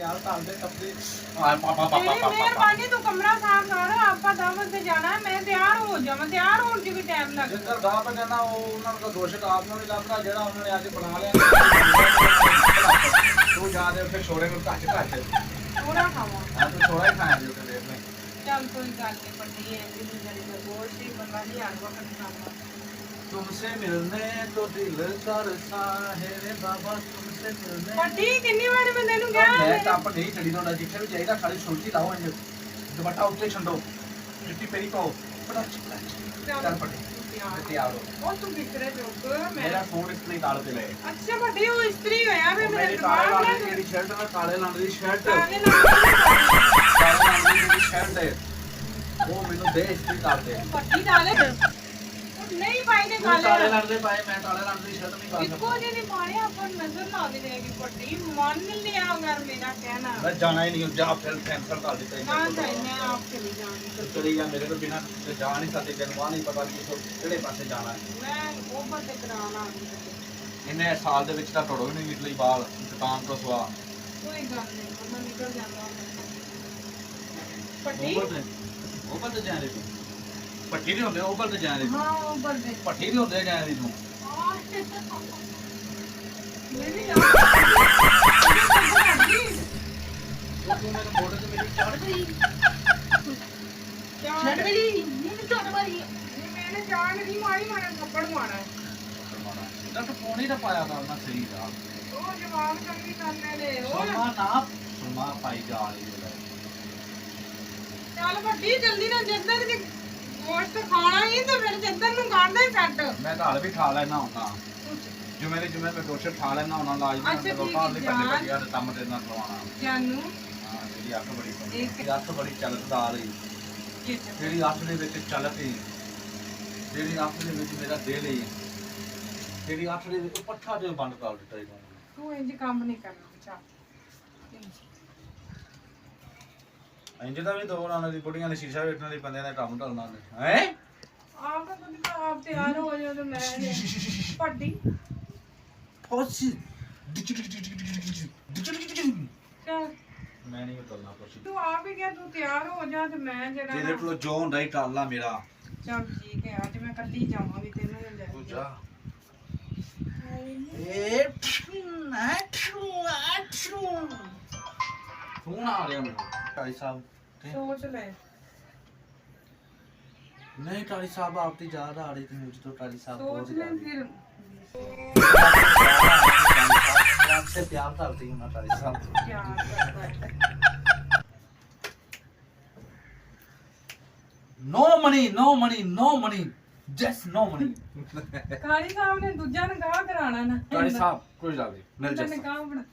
यार ताल दे कपड़े मेहरबानी तू कमरा साफ कर आपा दावत पे जाना है मैं तैयार हो जा मैं तैयार होने च भी टाइम लग जिधर दा बजना वो उन्होंने का दोष आप ਨੂੰ ਨਹੀਂ ਲੱਭਦਾ ਜਿਹੜਾ ਉਹਨਾਂ ਨੇ ਅੱਜ ਬਣਾ ਲਿਆ ਤੂੰ ਜਾ ਦੇ ਉੱਥੇ ਛੋੜੇ ਨੂੰ ਘੱਟ थोड़ा खावा ਹਾਂ ਤੂੰ ਥੋੜਾ ਹੀ ਖਾਇਆ ਜੀ ਉੱਥੇ ਦੇਖ ਲੈ चल कोई गल नहीं पड़ी है भी जड़ी का बोल सी बंदा नहीं हर वक्त खावा तुमसे मिलने तो दिल तरसा है रे बाबा तुमसे मिलने पट्टी कितनी बार मैं तेनू कहा मैं टप नहीं चढ़ी ਤੁਹਾਡਾ ਜਿੱਥੇ ਵੀ ਜਾਈਦਾ ਖਾਲੀ ਸੁਲਟੀ ਲਾਓ ਇੰਜ ਦੁਪੱਟਾ ਉੱਤੇ ਛੰਡੋ ਜੁੱਤੀ ਪੈਰੀ ਪਾਓ ਬੜਾ ਚੱਲ ਪੱਟੀ ਤਿਆਰ ਹੋ ਉਹ ਤੂੰ ਵਿਕਰੇ ਚੁੱਕ ਮੈਂ ਮੇਰਾ ਫੋਨ ਇਸਤਰੀ ਤਾਲ ਤੇ ਲੈ ਅੱਛਾ ਵੱਡੀ ਉਹ ਇਸਤਰੀ ਹੋਇਆ ਵੇ ਮੇਰੇ ਮੇਰੇ ਕਾਲੇ ਦਿਮਾਗ ਰੰਗ ਦੀ ਨਾਲ ਜਿਹੜੀ ਸ਼ਰਟ ਹੈ ਕਾਲੇ ਰੰਗ ਦੀ ਸ਼ਰਟ ਕਾਲੇ ਨਾਲ ਕਾਲੇ ਰੰਗ ਦੀ ਜਿਹੜੀ ਸ਼ਰਟ ਹੈ ਉਹ ਮੈਨੂੰ ਦੇ ਇਸਤਰੀ ਤਾਲ ਤੇ ਪੱਟੀ ਡਾਲੇ ਨਹੀਂ ਪਾਈ ਨੇ ਕਾਲੇ ਕਾਲੇ ਰੰਗ ਦੇ ਪਾਏ ਮੈਂ ਕਾਲੇ ਰੰਗ ਦੀ ਸ਼ਰਟ ਨਹੀਂ ਪਾ ਇੱਕੋ ਸਕਦਾ ਜਿਹੇ ਪਾਣੇ ਆਪਾਂ ਨੂੰ ਨਜ਼ਰ ਨਾ ਆਵੇ ਕਿ ਪੱਟੀ ਮੰਨ ਲਿਆ ਅਗਰ ਮੇਰਾ ਕਹਿਣਾ ਮੈਂ ਜਾਣਾ ਹੀ ਨਹੀਂ ਜਾ ਫਿਰ ਕੈਂਸਲ ਕਰ ਦਿੱਤਾ ਨਾ ਚਾਹੀ ਮੈਂ ਆਪ ਚਲੀ ਜਾਣੀ ਚਲੀ ਜਾ ਮੇਰੇ ਤੋਂ ਬਿਨਾ ਜਾ ਨਹੀਂ ਸਕਦੇ ਜਨਵਾ ਨਹੀਂ ਪਤਾ ਕਿ ਕਿਹੜੇ ਪਾਸੇ ਜਾਣਾ ਹੈ ਮੈਂ ਉਹ ਬੰਦੇ ਕਰਾਉਣਾ ਇੰਨੇ ਸਾਲ ਦੇ ਵਿੱਚ ਤਾਂ ਟੋੜੋ ਨਹੀਂ ਨਿਕਲੀ ਬਾਲ ਦੁਕਾਨ ਤੋਂ ਸਵਾ ਕੋਈ ਗੱਲ ਨਹੀਂ ਮੈਂ ਨਿਕਲ ਜਾਂਦਾ ਪੱਟੀ ਉਹ ਬੰਦੇ ਜਾ ਰਹੇ ਤੂੰ ਪੱਟੀ ਨਹੀਂ ਹੁੰਦੇ ਉਹ ਬੰਦੇ ਜਾ ਰਹੇ ਹਾਂ ਉਹ ਬੰਦੇ ਪੱਟੀ ਨਹੀਂ ਹੁੰਦੇ ਜਾ ਰਹੀ ਤੂੰ ਮੇਰੀ ਤੂੰ ਮੇਰੇ ਮੋਢੇ ਤੇ ਮੇਰੀ ਚੜ ਗਈ ਛੱਡ ਮੇਰੀ ਮੈਨੂੰ ਚੋਟ ਮਾਰੀ ਮੈंने ਜਾਨ ਨਹੀਂ ਮਾਰੀ ਮਾਰਾ ਥੱਪੜ ਮਾਰਾ ਇਹਦਾ ਤਾਂ ਫੋਨ ਹੀ ਤਾਂ ਪਾਇਆ ਕਰਨਾ ਸਹੀ ਦਾ ਉਹ ਜਵਾਬ ਚੰਗੀ ਕਰਨੇ ਨੇ ਉਹ ਸੁਮਾ ਪਾਈ ਜਾ ਰਹੀ ਹੈ ਚੱਲ ਵੱਡੀ ਜਲਦੀ ਨਾਲ ਜਿੱਦਾਂ ਦੀ ਗੋਸ਼ਤ ਖਾਣਾ ਹੀ ਤੇ ਫਿਰ ਜਿੱਦਾਂ ਨੂੰ ਕਰਦਾ ਹੀ ਛੱਡ ਮੈਂ ਤਾਂ ਹਾਲ ਵੀ ਖਾ ਲੈਣਾ ਹੁੰਦਾ ਜਿਵੇਂ ਮੈਂ ਦੋਸ਼ਰ ਖਾ ਲੈਣਾ ਉਹਨਾਂ ਲਾਜ਼ਮੀ ਅੱਛਾ, ਲੋਕਾਂ ਠੀਕ ਦੇ ਹੈ, ਕੱਲੇ ਕੱਲਿਆਂ ਦੇ ਕੰਮ ਤੇ ਨਾ ਕਰਵਾਉਣਾ ਜਾਨੂ ਹਾਂ ਜਿਹੜੀ ਅੱਖ ਬੜੀ ਇੱਕ- ਅੱਖ ਬੜੀ ਚੱਲਦਾ ਆ ਰਹੀ ਜਿਹੜੀ ਅੱਖ ਦੇ ਵਿੱਚ ਚੱਲਦੀ ਜਿਹੜੀ ਅੱਖ ਦੇ ਵਿੱਚ ਮੇਰਾ ਦਿਲ ਹੈ ਜਿਹੜੀ ਅੱਖ ਦੇ ਵਿੱਚ ਪੱਠਾ ਦੇ ਬੰਦ ਕਰ ਦਿੱਤਾ ਇਹਨਾਂ ਨੇ ਤੂੰ ਇੰਜ ਕੰਮ ਨਹੀਂ ਕਰਨਾ ਚਾ ਇੰਜ ਦਾ ਵੀ ਦੋ ਉਹਨਾਂ ਦੀ ਬੁੜੀਆਂ ਨੇ ਸ਼ੀਸ਼ਾ ਵੇਖਣ ਲਈ ਬੰਦਿਆਂ ਦਾ ਕੰਮ ਢਲਣਾ ਹੈ ਆਪ ਤਾਂ ਤੁਸੀਂ ਆਪ ਤਿਆਰ ਹੋ ਜਾਓ ਤੇ ਮੈਂ ਵੱਡੀ ਪੋਸੀ ਚੱਲ ਮੈਂ ਨਹੀਂ ਢਲਣਾ ਪੋਸੀ ਤੂੰ ਆਪ ਹੀ ਕਿਹਾ ਤੂੰ ਤਿਆਰ ਹੋ ਜਾ ਤੇ ਮੈਂ ਜਿਹੜਾ ਤੇਰੇ ਕੋਲ ਜੋ ਹੁੰਦਾ ਹੀ ਢਲਣਾ ਮੇਰਾ ਚੱਲ ਠੀਕ ਹੈ ਅੱਜ ਮੈਂ ਕੱਲੀ ਜਾਵਾਂਗੀ ਤੈਨੂੰ ਲੈ ਤੂੰ ਕੇ ਜਾ ਫੋਨ ਆ ਰਿਹਾ ਮੈਨੂੰ ਟਾਈ ਸਾਹਿਬ ਸੋਚ ਲੈ नहीं टाली साहब आपकी याद आ रही थी मुझे तो टाली साहब सोच ले फिर आपसे प्यार करती हूँ ना टाली साहब प्यार करता है no money just no money ਕਾਲੀ ਸਾਹਿਬ ਨੇ ਦੂਜਾ ਨਿਕਾਹ ਕਰਾਣਾ ਨਾ टाली साहब कोई गल नहीं मिल ਦੂਜਾ जा ਨਿਕਾਹ ਬਣਾ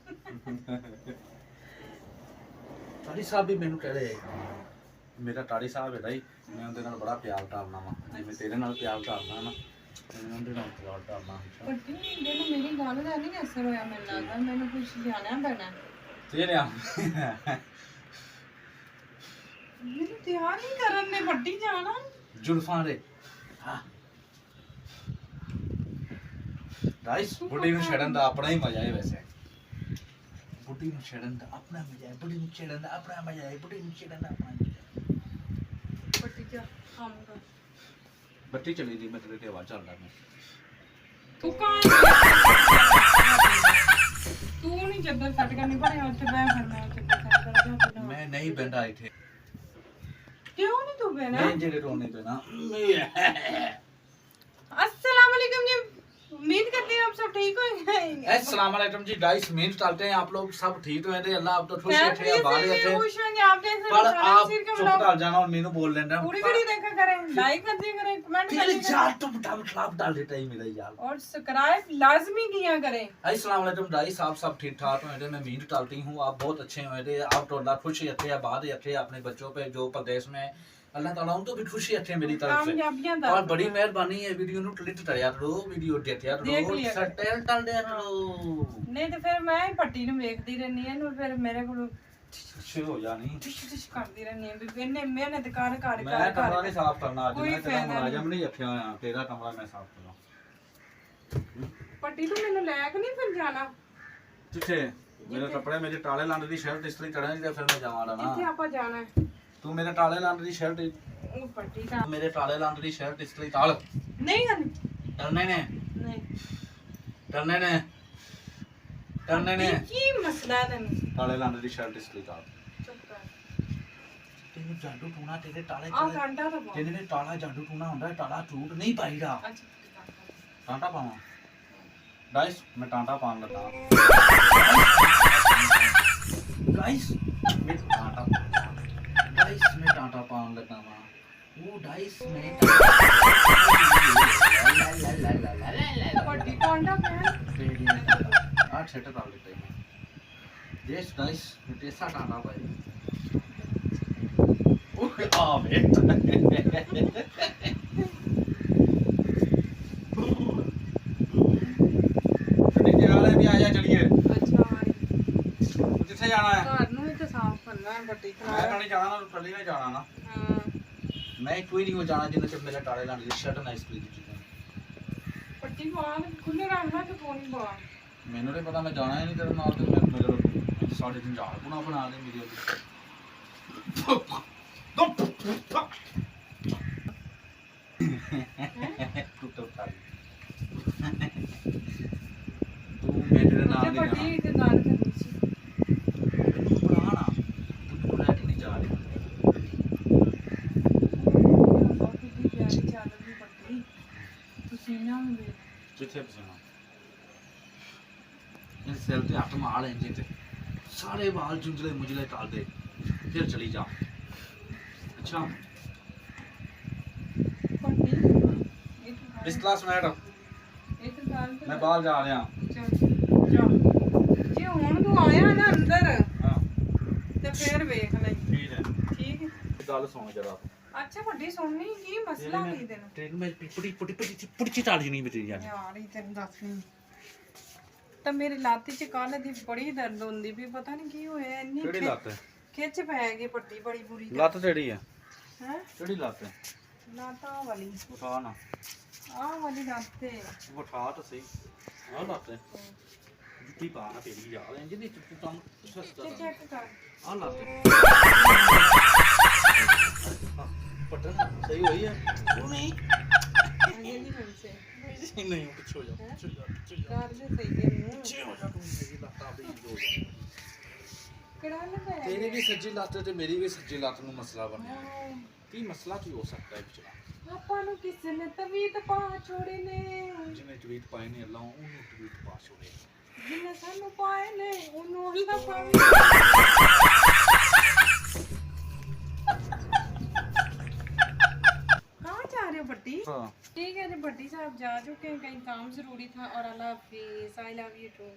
टाली साहब भी मैंने कह रहे मेरा टाली साहब है मैं उनके नाल बड़ा प्यार करना वा जिवें तेरे नाल प्यार करना ना मैं उनके नाल प्यार करना ਪੱਟੀ ਮੈਨੂੰ ਮੇਰੀ ਗੱਲ ਦਾ ਨਹੀਂ ਅਸਰ ਹੋਇਆ ਮੈਨੂੰ ਲੱਗਦਾ ਮੈਨੂੰ ਕੁਝ ਜਾਣਿਆ ਪੈਣਾ तेरे ਮੈਨੂੰ ਤਿਆਰ ਨਹੀਂ ਕਰਨ ਨੇ ਪੱਟੀ ਜਾਣਾ जुल्फां दे हां राइस बुढ़ी ਨੂੰ ਛੜਨ ਦਾ ਆਪਣਾ ਹੀ ਮਜ਼ਾ ਹੈ ਵੈਸੇ बुढ़ी ਨੂੰ ਛੜਨ ਦਾ ਆਪਣਾ ਮਜ਼ਾ ਹੈ बुढ़ी ਨੂੰ ਛੜਨ ਦਾ ਆਪਣਾ ਮਜ਼ਾ ਹੈ बुढ़ी ਨੂੰ ਛੜਨ ਦਾ ਆਪਣਾ ਮਜ਼ਾ ਪੱਟੀ ਜਾ ਕੰਮ ਕਰ ਬੱਤੀ ਚਲੀ ਗਈ ਮੈਂ ਤੇਰੇ ਤੇ ਆਵਾਜ਼ ਚੱਲਦਾ ਮੈਂ ਤੂੰ ਕਾਂ ਤੂੰ ਨਹੀਂ ਜੱਦਰ ਕੱਟ ਕਰਨੀ ਪਰ ਉੱਥੇ ਬੈ ਫਿਰ ਮੈਂ ਉੱਥੇ ਕੱਟ ਕਰ ਜਾ ਮੈਂ ਨਹੀਂ ਬੈਠਾ ਇੱਥੇ ਕਿਉਂ ਨਹੀਂ ਤੂੰ ਬੈਣਾ ਮੈਂ ਜਿਹੜੇ ਰੋਣੇ ਪੈਣਾ अस्सलाम वालेकुम जी उम्मीद करती हूँ आप सब ठीक होंगे अस्सलाम वालेकुम जी गाइस मीन्स डालते हैं आप लोग सब ठीक हुए थे अल्लाह आप तो खुश फैमिली थे से बाहर भी थे खुश होंगे आप जैसे पर सारा आप सिर का चुप ब्लॉग कर जाना और मेनू बोल लेना पूरी वीडियो देखा करें लाइक कर दिया करें कमेंट कर तेरे दिया यार तुम डाल खिलाफ डाल देता ही मेरा यार और सब्सक्राइब लाजमी किया करें अस्सलाम वालेकुम गाइस आप सब ठीक ठाक हुए थे मैं मीट डालती हूँ आप बहुत अच्छे हुए थे आप तो अल्लाह खुश थे बाहर थे अपने बच्चों पे जो प्रदेश में अल्लाह ताला उनको भी खुशी अच्छे मेरी तरफ से कामयाबियां दा और बड़ी मेहरबानी है वीडियो नु क्लिक करिया करो वीडियो देखिया देख करो लिया सटेल डाल दिया करो नहीं तो फिर मैं पट्टी ਨੂੰ ਵੇਖਦੀ ਰਹਿੰਦੀ ਹਾਂ ਨੂੰ ਫਿਰ ਮੇਰੇ ਕੋਲ अच्छे हो जानी ਟਿਸ਼ ਕਰਦੀ ਰਹਿੰਦੀ ਹਾਂ ਵੀ ਇਹਨੇ ਮਿਹਨਤ ਕਰ ਕਰ मैं ਕਰ कमरा नहीं साफ करना आज कोई मैं तेरा फायदा मुलाजम नहीं रखा होया तेरा कमरा मैं साफ करना ਪੱਟੀ ਤੋਂ ਮੈਨੂੰ ਲੈ ਕੇ ਨਹੀਂ ਫਿਰ ਜਾਣਾ किथे ਮੇਰੇ ਕੱਪੜੇ ਮੇਰੇ ਟਾਲੇ ਲੰਡ ਦੀ ਸ਼ਰਟ ਇਸਤਰੀ ਕਰਾਂ ਤੇ ਫਿਰ ਮੈਂ ਜਾਵਾਂ ਕਿੱਥੇ ਲੈਣਾ ਆਪਾਂ ਜਾਣਾ ਹੈ? ਤੂੰ ਮੇਰੇ ਟਾਲੇ ਲੰਡ ਦੀ ਸ਼ਰਟ ਉਹ ਪੱਟੀ ਦਾ ਮੇਰੇ ਟਾਲੇ ਲੰਡ ਦੀ ਸ਼ਰਟ ਇਸਤਰੀ ਤਾਲ ਨਹੀਂ ਕਰਨੀ ਟਰਨੇ ਨੇ ਨਹੀਂ ਟਰਨੇ ਨੇ ਟਰਨੇ ਨੇ ਕੀ ਮਸਲਾ ਹੈ ਤੈਨੂੰ ਟਾਲੇ ਲੰਡ ਦੀ ਸ਼ਰਟ ਇਸਤਰੀ ਤਾਲ ਚੁੱਪ ਕਰ ਤੈਨੂੰ ਜਾਦੂ ਟੂਣਾ ਤੇਰੇ ਟਾਲੇ ਆ ਘੰਟਾ ਤਾਂ ਬਹੁਤ ਜਿਹਦੇ ਟਾਲਾ ਜਾਦੂ ਟੂਣਾ ਹੁੰਦਾ ਟਾਲਾ ਝੂਠ ਨਹੀਂ ਪਾਈਦਾ ਅੱਛਾ ਟਾਂਟਾ ਪਾਵਾਂ ਗਾਇਸ ਮੈਂ ਟਾਂਟਾ ਪਾਉਣ ਲੱਗਾ ਗਾਇਸ ਮੈਂ ਟਾਂਟਾ ਪਾਉਣ ਲੱਗਾ ਵਾ ਉਹ ਗਾਇਸ ਮੈਂ ਵੱਡੀ ਘੰਟਾ ਪਿਆ ਆ ਛੱਟ ਕਰ ਲਿੱਤਾ ਮੈਂ ਦੇਸ ਗਾਇਸ ਮੈਂ ਤੇਸਾ ਟਾਂਟਾ ਪਾਈ ਉਹ ਆ ਵੇ ਵੀ ਆ ਜਾ ਚਲੀਏ ਅੱਛਾ ਕਿੱਥੇ ਜਾਣਾ ਹੈ ਘਰ ਨੂੰ ਵੀ ਤਾਂ ਸਾਫ਼ ਕਰਨਾ ਹੈ ਵੱਡੀ ਮੈਂ ਕਹਣੀ ਜਾਣਾ ਨਾ ਕੱਲੀ ਨੇ ਜਾਣਾ ਨਾ ਹਾਂ ਮੈਂ ਕੋਈ ਨਹੀਂ ਹੋ ਜਾਣਾ ਜਿੰਨਾ ਚਿਰ ਮੇਰੇ ਟਾਲੇ ਲਾਣ ਦੀ ਸ਼ਰਟ ਨਾ ਇਸ ਪਲੀਜ਼ ਪੱਟੀ ਬਾਹਰ ਖੁੱਲੇ ਰੱਖਣਾ ਤੇ ਕੋਣੀ ਬਾਹਰ ਮੈਨੂੰ ਨਹੀਂ ਪਤਾ ਮੈਂ ਜਾਣਾ ਹੀ ਨਹੀਂ ਤੇਰੇ ਨਾਲ ਤੇ ਮੈਂ ਮੇਰੇ ਸਾਡੇ ਦਿਨ ਜਾਲ ਪੁਣਾ ਬਣਾ ਦੇ ਮੇਰੇ ਟੁੱਟ ਟੁੱਟ ਤੂੰ ਮੇਰੇ ਨਾਲ ਨਹੀਂ ਵੱਡੀ ਇੱਕ ਗੱਲ ਕਰਨੀ ਸੀ ਪੁਰਾਣਾ ਤੂੰ ਲੈ ਕੇ ਨਹੀਂ ਜਾ ਰਹੀ ਕਿੰਨੀ ਪਿਆਰੀ ਚਾਦਰ ਦੀ ਪੱਟੀ ਤੁਸੀਂ ਨਾ ਹੁੰਦੇ ਕਿੱਥੇ ਪਸਣਾ ਇਹ ਸੈਲ ਤੇ ਹੱਥ ਮਾਰ ਲੈਂਦੇ ਤੇ ਸਾਰੇ ਵਾਲ ਜੁੰਝਲੇ ਮੁਝਲੇ ਕਰ ਦੇ ਫਿਰ ਚਲੀ ਜਾ ਅੱਛਾ ਪੱਟੀ ਇਸ ਕਲਾਸ ਮੈਟ ਇੱਕ ਗੱਲ ਮੈਂ ਬਾਹਰ ਜਾ ਰਿਹਾ ਚੱਲ ਜਾ ਜੇ ਹੁਣ ਤੂੰ ਆਇਆ ਨਾ ਅੰਦਰ ਹਾਂ ਤੇ ਫੇਰ ਵੇਖ ਲੈ ਠੀਕ ਹੈ ਠੀਕ ਹੈ ਗੱਲ ਸੁਣ ਜਰਾ ਅੱਛਾ ਵੱਡੀ ਸੁਣਨੀ ਕੀ ਮਸਲਾ ਕੀ ਤੈਨੂੰ ਤੈਨੂੰ ਮੈਂ ਪੁੜੀ ਚਾਲੀ ਨਹੀਂ ਬਚੀ ਜਾਣੀ ਯਾਰ ਇਹ ਤੈਨੂੰ ਦੱਸਣੀ ਤਾਂ ਮੇਰੀ ਲੱਤ 'ਚ ਕੱਲ ਦੀ ਬੜੀ ਦਰਦ ਹੁੰਦੀ ਵੀ ਪਤਾ ਨਹੀਂ ਕੀ ਹੋਇਆ ਇੰਨੀ ਕਿਹੜੀ ਲੱਤ ਖਿੱਚ ਪੈ ਗਈ ਪੱਟੀ ਬੜੀ ਬੁਰੀ ਲੱਤ ਕਿਹੜੀ ਹੈ ਹੈ ਕਿਹੜੀ ਲੱਤ ਹੈ ਲੱਤ ਆਹ ਵਾਲੀ ਉਠਾ ਨਾ ਆਹ ਵਾਲੀ ਲੱਤ ਤੇ ਉਠਾ ਤਾਂ ਸਹੀ ਆਹ ਲੱਤ ਹੈ ਜੁੱਤੀ ਪਾ ਨਾ ਤੇਰੀ ਯਾਰ ਇੰਜ ਦੀ ਤੂੰ ਕੰਮ ਸਸਤਾ ਚੈੱਕ ਕਰ ਆਹ ਲੱਤ ਪਟਨ ਸਹੀ ਹੋਈ ਹੈ ਉਹ ਨਹੀਂ ਅਜੇ ਨਹੀਂ ਹੋਈ ਸੇ ਨਹੀਂ ਪਿੱਛੇ ਹੋ ਜਾ ਪਿੱਛੇ ਹੋ ਜਾ ਪਿੱਛੇ ਹੋ ਜਾ ਕਰ ਦੇ ਸਹੀ ਦੇ ਮੂੰਹ ਪਿੱਛੇ ਹੋ ਜਾ ਤੂੰ ਮੇਰੀ ਲੱਤ ਆਪੇ ਹੀ ਹੋ ਜਾ ਕਿਹੜਾ ਲਗਾਇਆ ਤੇਰੀ ਵੀ ਸੱਜੀ ਲੱਤ ਤੇ ਮੇਰੀ ਵੀ ਸੱਜੀ ਲੱਤ ਨੂੰ ਮਸਲਾ ਬਣਿਆ ਕੀ ਮਸਲਾ ਕੀ ਹੋ ਸਕਦਾ ਹੈ ਵਿਚਲਾ ਆਪਾਂ ਨੂੰ ਕਿਸੇ ਨੇ ਤਵੀਤ ਪਾ ਛੋੜੇ ਨੇ ਜਿਹਨੇ ਟਵੀਟ ਪਾਏ ਨੇ ਅੱਲਾ ਉਹਨੂੰ ਟਵੀਟ ਪਾ ਛੋੜੇ ਜਿਹਨੇ ਸਾਨੂੰ ਪਾਏ ਨੇ ਉਹਨੂੰ ਅੱਲਾ ਪਾਵੇ कहाँ जा रहे हो बट्टी ठीक है जी बट्टी साहब जा चुके हैं कहीं काम जरूरी था और अल्लाह हाफिज़ आई लव यू टू